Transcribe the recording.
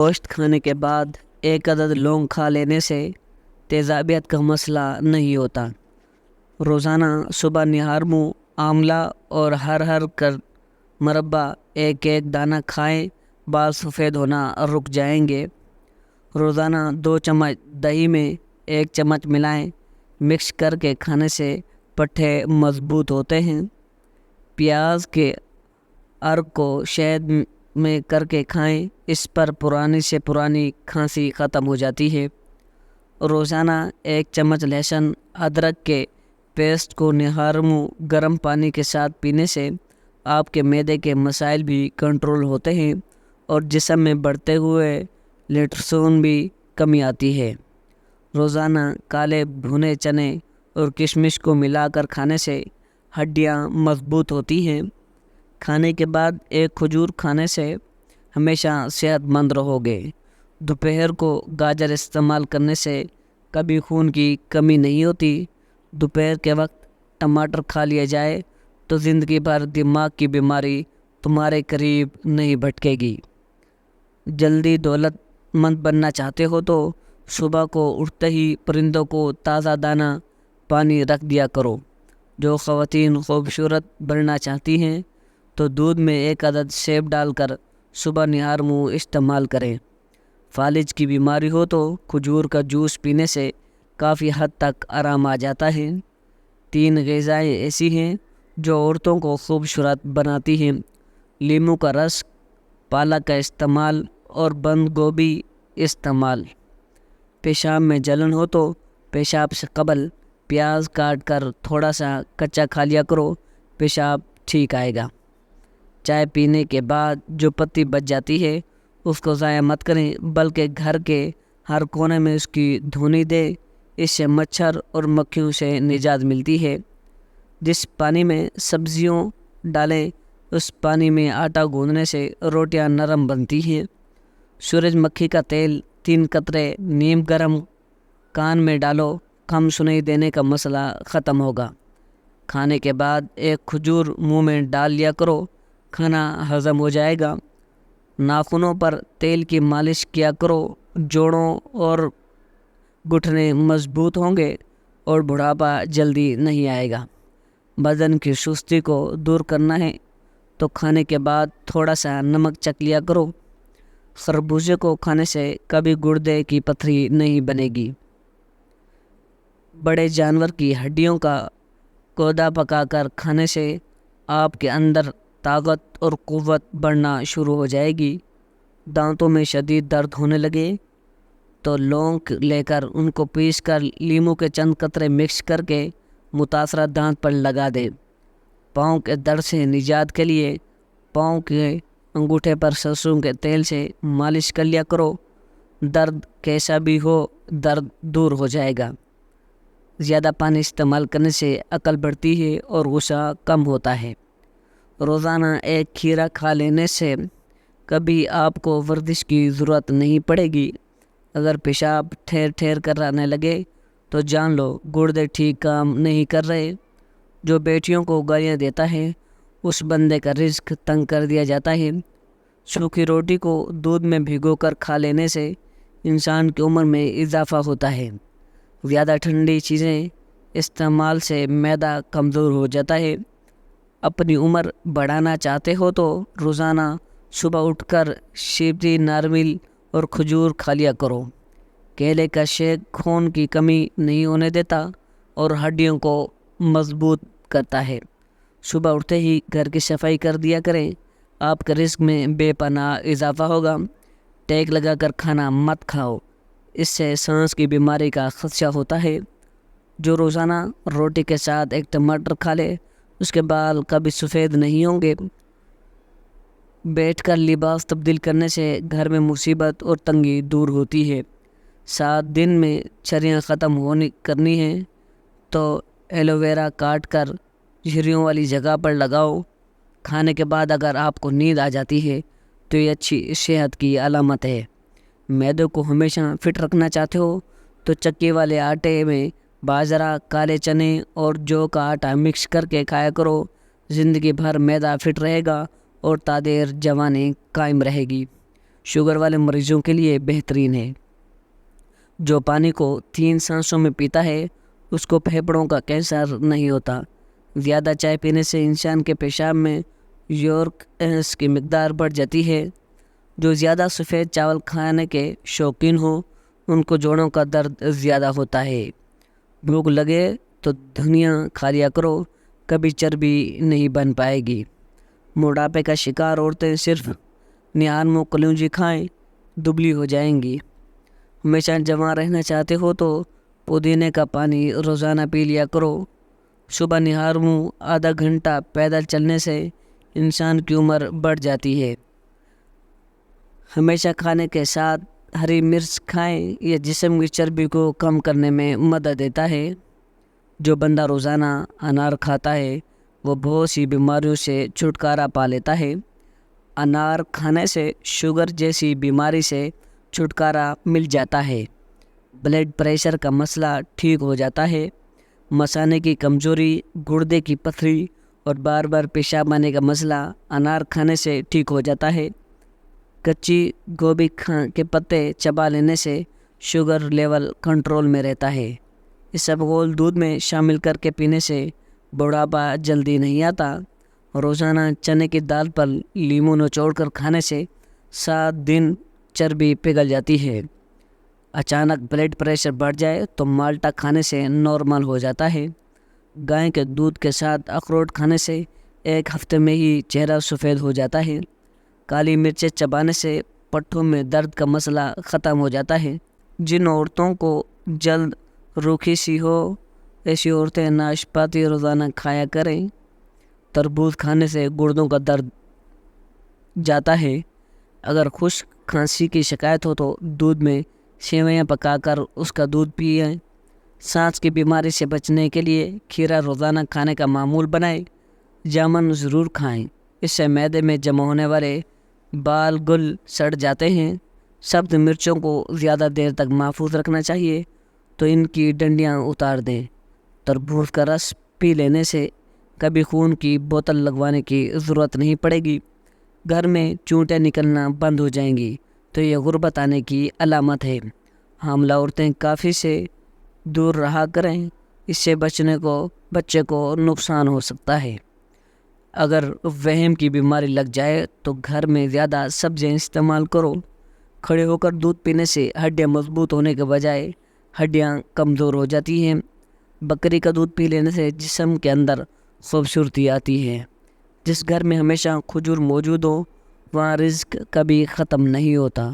گوشت کھانے کے بعد ایک عدد لونگ کھا لینے سے تیزابیت کا مسئلہ نہیں ہوتا۔ روزانہ صبح نہار منہ آملہ اور ہر کر مربع ایک دانہ کھائیں، بال سفید ہونا رک جائیں گے۔ روزانہ 2 چمچ دہی میں 1 چمچ ملائیں، مکس کر کے کھانے سے پٹھے مضبوط ہوتے ہیں۔ پیاز کے ارک کو شہد میں کر کے کھائیں، اس پر پرانی سے پرانی کھانسی ختم ہو جاتی ہے۔ روزانہ 1 چمچ لہسن ادرک کے پیسٹ کو نہار منہ گرم پانی کے ساتھ پینے سے آپ کے معدے کے مسائل بھی کنٹرول ہوتے ہیں اور جسم میں بڑھتے ہوئے لیٹرسون بھی کمی آتی ہے۔ روزانہ کالے بھنے چنے اور کشمش کو ملا کر کھانے سے ہڈیاں مضبوط ہوتی ہیں۔ کھانے کے بعد 1 کھجور کھانے سے ہمیشہ صحت مند رہو گے۔ دوپہر کو گاجر استعمال کرنے سے کبھی خون کی کمی نہیں ہوتی۔ دوپہر کے وقت ٹماٹر کھا لیا جائے تو زندگی بھر دماغ کی بیماری تمہارے قریب نہیں بھٹکے گی۔ جلدی دولت مند بننا چاہتے ہو تو صبح کو اٹھتے ہی پرندوں کو تازہ دانہ پانی رکھ دیا کرو۔ جو خواتین خوبصورت بننا چاہتی ہیں تو دودھ میں 1 عدد سیب ڈال کر صبح نہار منہ استعمال کریں۔ فالج کی بیماری ہو تو کھجور کا جوس پینے سے کافی حد تک آرام آ جاتا ہے۔ 3 غذائیں ایسی ہیں جو عورتوں کو خوبصورت بناتی ہیں: لیموں کا رس، پالک کا استعمال اور بند گوبھی استعمال۔ پیشاب میں جلن ہو تو پیشاب سے قبل پیاز کاٹ کر تھوڑا سا کچا کھا لیا کرو، پیشاب ٹھیک آئے گا۔ چائے پینے کے بعد جو پتی بچ جاتی ہے اس کو ضائع مت کریں، بلکہ گھر کے ہر کونے میں اس کی دھونی دے، اس سے مچھر اور مکھیوں سے نجات ملتی ہے۔ جس پانی میں سبزیوں ڈالیں اس پانی میں آٹا گوندنے سے روٹیاں نرم بنتی ہیں۔ سورج مکھی کا تیل 3 قطرے نیم گرم کان میں ڈالو، کم سنائی دینے کا مسئلہ ختم ہوگا۔ کھانے کے بعد 1 کھجور منہ میں ڈال لیا کرو، کھانا ہضم ہو جائے گا۔ ناخنوں پر تیل کی مالش کیا کرو، جوڑوں اور گھٹنے مضبوط ہوں گے اور بڑھاپا جلدی نہیں آئے گا۔ بدن کی سستی کو دور کرنا ہے تو کھانے کے بعد تھوڑا سا نمک چکھ لیا کرو۔ خربوزے کو کھانے سے کبھی گردے کی پتھری نہیں بنے گی۔ بڑے جانور کی ہڈیوں کا گودا پکا کر کھانے سے آپ کے اندر طاقت اور قوت بڑھنا شروع ہو جائے گی۔ دانتوں میں شدید درد ہونے لگے تو لونگ لے کر ان کو پیس کر لیموں کے چند قطرے مکس کر کے متاثرہ دانت پر لگا دیں۔ پاؤں کے درد سے نجات کے لیے پاؤں کے انگوٹھے پر سرسوں کے تیل سے مالش کر لیا کرو، درد کیسا بھی ہو درد دور ہو جائے گا۔ زیادہ پانی استعمال کرنے سے عقل بڑھتی ہے اور غصہ کم ہوتا ہے۔ روزانہ 1 کھیرا کھا لینے سے کبھی آپ کو ورزش کی ضرورت نہیں پڑے گی۔ اگر پیشاب ٹھیر کر آنے لگے تو جان لو گردے ٹھیک کام نہیں کر رہے۔ جو بیٹیوں کو گالیاں دیتا ہے اس بندے کا رزق تنگ کر دیا جاتا ہے۔ سوکھی روٹی کو دودھ میں بھگو کر کھا لینے سے انسان کی عمر میں اضافہ ہوتا ہے۔ زیادہ ٹھنڈی چیزیں استعمال سے معدہ کمزور ہو جاتا ہے۔ اپنی عمر بڑھانا چاہتے ہو تو روزانہ صبح اٹھ کر شیپتی، نارمل اور کھجور کھا لیا کرو۔ کیلے کا شیک خون کی کمی نہیں ہونے دیتا اور ہڈیوں کو مضبوط کرتا ہے۔ صبح اٹھتے ہی گھر کی صفائی کر دیا کریں، آپ کے رزق میں بے پناہ اضافہ ہوگا۔ ٹیک لگا کر کھانا مت کھاؤ، اس سے سانس کی بیماری کا خدشہ ہوتا ہے۔ جو روزانہ روٹی کے ساتھ 1 ٹماٹر کھا لے اس کے بال کبھی سفید نہیں ہوں گے۔ بیٹھ کر لباس تبدیل کرنے سے گھر میں مصیبت اور تنگی دور ہوتی ہے۔ 7 دن میں چھریاں ختم کرنی ہیں تو ایلو ویرا کاٹ کر جھریوں والی جگہ پر لگاؤ۔ کھانے کے بعد اگر آپ کو نیند آ جاتی ہے تو یہ اچھی صحت کی علامت ہے۔ معدے کو ہمیشہ فٹ رکھنا چاہتے ہو تو چکی والے آٹے میں باجرہ، کالے چنے اور جو کا آٹا مکس کر کے کھایا کرو۔ زندگی بھر معدہ فٹ رہے گا اور تا دیر جوانی قائم رہے گی۔ شوگر والے مریضوں کے لیے بہترین ہے۔ جو پانی کو 3 سانسوں میں پیتا ہے اس کو پھیپھڑوں کا کینسر نہیں ہوتا۔ زیادہ چائے پینے سے انسان کے پیشاب میں یورک ایسڈ کی مقدار بڑھ جاتی ہے۔ جو زیادہ سفید چاول کھانے کے شوقین ہوں ان کو جوڑوں کا درد زیادہ ہوتا ہے۔ بھوک لگے تو دھنیا کھا لیا کرو، کبھی چربی نہیں بن پائے گی۔ موٹاپے کا شکار عورتیں صرف نہار کلونجی کھائیں، دبلی ہو جائیں گی۔ ہمیشہ جوان رہنا چاہتے ہو تو پودینے کا پانی روزانہ پی لیا کرو۔ صبح نہار منہ آدھا گھنٹہ پیدل چلنے سے انسان کی عمر بڑھ جاتی ہے۔ ہمیشہ کھانے کے ساتھ ہری مرچ کھائیں، یہ جسم کی چربی کو کم کرنے میں مدد دیتا ہے۔ جو بندہ روزانہ انار کھاتا ہے وہ بہت سی بیماریوں سے چھٹکارا پا لیتا ہے۔ انار کھانے سے شوگر جیسی بیماری سے چھٹکارا مل جاتا ہے۔ بلڈ پریشر کا مسئلہ ٹھیک ہو جاتا ہے۔ مثانے کی کمزوری، گردے کی پتھری اور بار بار پیشاب آنے کا مسئلہ انار کھانے سے ٹھیک ہو جاتا ہے۔ کچی گوبھی کے پتے چبا لینے سے شوگر لیول کنٹرول میں رہتا ہے۔ اسبگول دودھ میں شامل کر کے پینے سے بڑھاپا جلدی نہیں آتا۔ روزانہ چنے کی دال پر لیموں نچوڑ کر کھانے سے 7 دن چربی پگھل جاتی ہے۔ اچانک بلڈ پریشر بڑھ جائے تو مالٹا کھانے سے نارمل ہو جاتا ہے۔ گائے کے دودھ کے ساتھ اخروٹ کھانے سے 1 ہفتے میں ہی چہرہ سفید ہو جاتا ہے۔ کالی مرچیں چبانے سے پٹھوں میں درد کا مسئلہ ختم ہو جاتا ہے۔ جن عورتوں کو جلد روکھی سی ہو ایسی عورتیں ناشپاتی روزانہ کھایا کریں۔ تربوز کھانے سے گردوں کا درد جاتا ہے۔ اگر خشک کھانسی کی شکایت ہو تو دودھ میں سیویاں پکا کر اس کا دودھ پئیں۔ سانس کی بیماری سے بچنے کے لیے کھیرا روزانہ کھانے کا معمول بنائیں۔ جامن ضرور کھائیں، اس سے معدے میں جمع ہونے والے بال گل سڑ جاتے ہیں۔ سبز مرچوں کو زیادہ دیر تک محفوظ رکھنا چاہیے تو ان کی ڈنڈیاں اتار دیں۔ تربوز کا رس پی لینے سے کبھی خون کی بوتل لگوانے کی ضرورت نہیں پڑے گی۔ گھر میں چونٹیں نکلنا بند ہو جائیں گی تو یہ غربت آنے کی علامت ہے۔ حاملہ عورتیں کافی سے دور رہا کریں، اس سے بچے کو نقصان ہو سکتا ہے۔ اگر وہم کی بیماری لگ جائے تو گھر میں زیادہ سبزیاں استعمال کرو۔ کھڑے ہو کر دودھ پینے سے ہڈیاں مضبوط ہونے کے بجائے ہڈیاں کمزور ہو جاتی ہیں۔ بکری کا دودھ پی لینے سے جسم کے اندر خوبصورتی آتی ہے۔ جس گھر میں ہمیشہ کھجور موجود ہو وہاں رزق کبھی ختم نہیں ہوتا۔